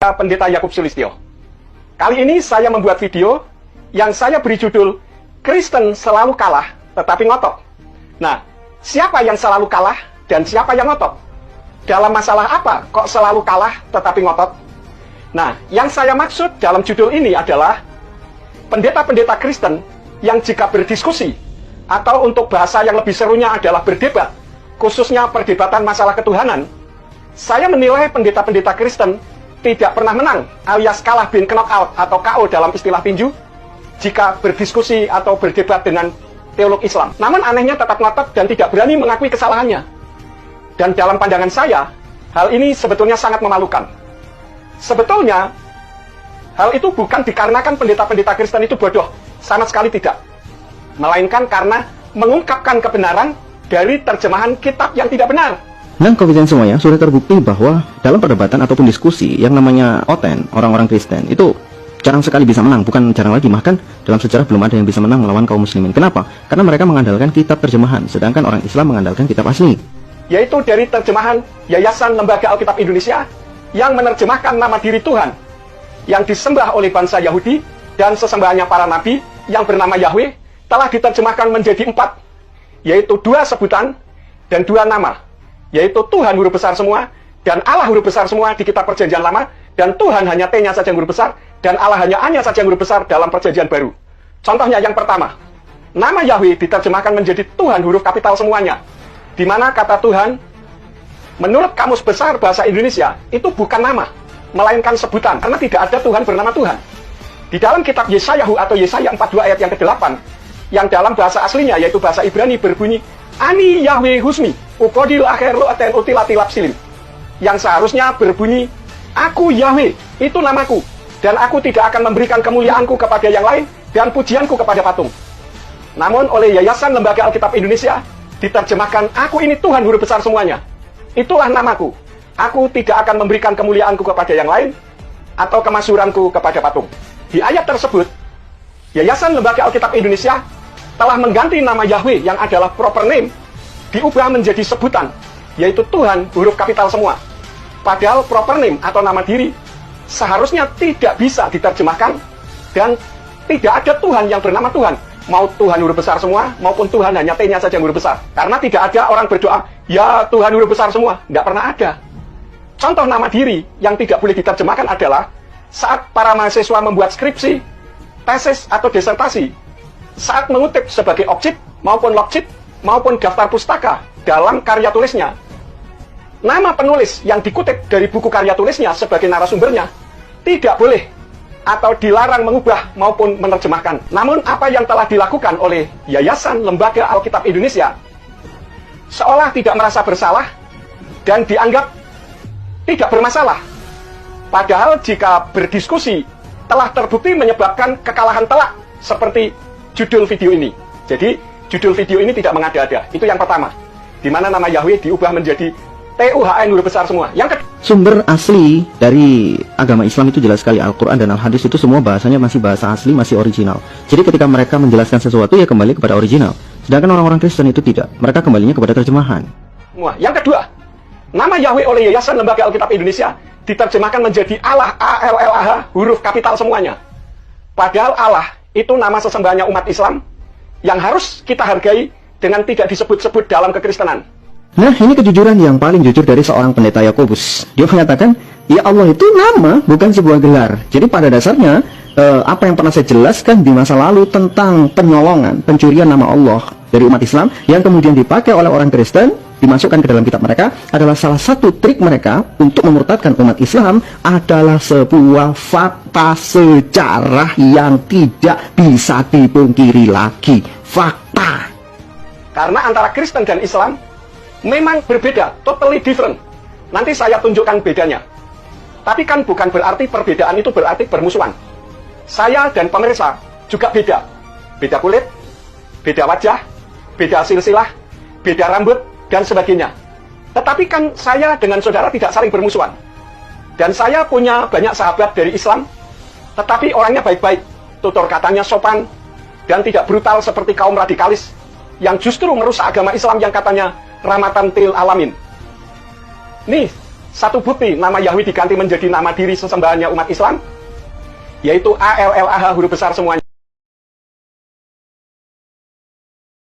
Pendeta Yakub Sulistyo. Kali ini saya membuat video yang saya beri judul Kristen selalu kalah tetapi ngotot. Nah, siapa yang selalu kalah dan siapa yang ngotot? Dalam masalah apa kok selalu kalah tetapi ngotot? Nah, yang saya maksud dalam judul ini adalah pendeta-pendeta Kristen yang jika berdiskusi atau untuk bahasa yang lebih serunya adalah berdebat, khususnya perdebatan masalah ketuhanan, saya menilai pendeta-pendeta Kristen tidak pernah menang alias kalah bin knockout atau KO dalam istilah tinju jika berdiskusi atau berdebat dengan teolog Islam. Namun anehnya tetap ngotot dan tidak berani mengakui kesalahannya. Dan dalam pandangan saya, hal ini sebetulnya sangat memalukan. Sebetulnya, hal itu bukan dikarenakan pendeta-pendeta Kristen itu bodoh, sama sekali tidak. Melainkan karena mengungkapkan kebenaran dari terjemahan kitab yang tidak benar. Dan kawan semuanya, sudah terbukti bahwa dalam perdebatan ataupun diskusi yang namanya oten, orang-orang Kristen itu jarang sekali bisa menang, bukan jarang lagi, bahkan dalam sejarah belum ada yang bisa menang melawan kaum muslimin. Kenapa? Karena mereka mengandalkan kitab terjemahan, sedangkan orang Islam mengandalkan kitab asli. Yaitu dari terjemahan Yayasan Lembaga Alkitab Indonesia yang menerjemahkan nama diri Tuhan yang disembah oleh bangsa Yahudi dan sesembahannya para nabi yang bernama Yahweh telah diterjemahkan menjadi 4, yaitu 2 sebutan dan 2 nama, yaitu Tuhan huruf besar semua dan Allah huruf besar semua di kitab perjanjian lama, dan Tuhan hanya T-nya saja yang huruf besar dan Allah hanya A-nya saja yang huruf besar dalam perjanjian baru. Contohnya yang pertama, nama Yahweh diterjemahkan menjadi Tuhan huruf kapital semuanya, di mana kata Tuhan menurut Kamus Besar Bahasa Indonesia itu bukan nama, melainkan sebutan, karena tidak ada Tuhan bernama Tuhan. Di dalam kitab Yesayahu atau Yesaya 42 ayat yang ke-8, yang dalam bahasa aslinya yaitu bahasa Ibrani berbunyi Ani Yahweh Husmi Ukodil akhir lo aten utilatilap silim, yang seharusnya berbunyi Aku Yahweh, itu namaku, dan aku tidak akan memberikan kemuliaanku kepada yang lain dan pujianku kepada patung. Namun oleh Yayasan Lembaga Alkitab Indonesia diterjemahkan Aku ini Tuhan huruf besar semuanya, itulah namaku, aku tidak akan memberikan kemuliaanku kepada yang lain atau kemasyhuranku kepada patung. Di ayat tersebut Yayasan Lembaga Alkitab Indonesia telah mengganti nama Yahweh yang adalah proper name diubah menjadi sebutan, yaitu Tuhan huruf kapital semua. Padahal proper name atau nama diri seharusnya tidak bisa diterjemahkan dan tidak ada Tuhan yang bernama Tuhan, mau Tuhan huruf besar semua maupun Tuhan hanya T-nya saja yang huruf besar, karena tidak ada orang berdoa ya Tuhan huruf besar semua, tidak pernah ada. Contoh nama diri yang tidak boleh diterjemahkan adalah saat para mahasiswa membuat skripsi, tesis atau disertasi, saat mengutip sebagai objek maupun logjik maupun daftar pustaka dalam karya tulisnya, nama penulis yang dikutip dari buku karya tulisnya sebagai narasumbernya tidak boleh atau dilarang mengubah maupun menerjemahkan. Namun apa yang telah dilakukan oleh Yayasan Lembaga Alkitab Indonesia seolah tidak merasa bersalah dan dianggap tidak bermasalah, padahal jika berdiskusi telah terbukti menyebabkan kekalahan telak seperti judul video ini. Jadi judul video ini tidak mengada-ada. Itu yang pertama, di mana nama Yahweh diubah menjadi TUHN huruf besar semua. Yang kedua, Sumber asli dari agama Islam itu jelas sekali, Al-Quran dan Al-Hadis itu semua bahasanya masih bahasa asli, masih original. Jadi ketika mereka menjelaskan sesuatu ya kembali kepada original. Sedangkan orang-orang Kristen itu tidak, mereka kembalinya kepada terjemahan. Yang kedua, nama Yahweh oleh Yayasan Lembaga Alkitab Indonesia diterjemahkan menjadi Allah, A-L-L-A-H huruf kapital semuanya. Padahal Allah itu nama sesembahannya umat Islam yang harus kita hargai dengan tidak disebut-sebut dalam kekristenan. Nah, ini kejujuran yang paling jujur dari seorang pendeta Yakobus. Dia menyatakan, ya Allah itu nama, bukan sebuah gelar. Jadi pada dasarnya, apa yang pernah saya jelaskan di masa lalu tentang penyolongan, pencurian nama Allah dari umat Islam, yang kemudian dipakai oleh orang Kristen, dimasukkan ke dalam kitab mereka, adalah salah satu trik mereka untuk memurtadkan umat Islam, adalah sebuah fakta sejarah yang tidak bisa dipungkiri lagi. Fakta. Karena antara Kristen dan Islam memang berbeda, totally different. Nanti saya tunjukkan bedanya. Tapi kan bukan berarti perbedaan itu berarti bermusuhan. Saya dan pemirsa juga beda. Beda kulit, beda wajah, beda silsilah, beda rambut, dan sebagainya. Tetapi kan saya dengan saudara tidak saling bermusuhan. Dan saya punya banyak sahabat dari Islam, tetapi orangnya baik-baik, tutur katanya sopan, dan tidak brutal seperti kaum radikalis yang justru merusak agama Islam yang katanya rahmatan lil alamin. Nih, satu bukti nama Yahweh diganti menjadi nama diri sesembahannya umat Islam, yaitu ALLAH huruf besar semuanya.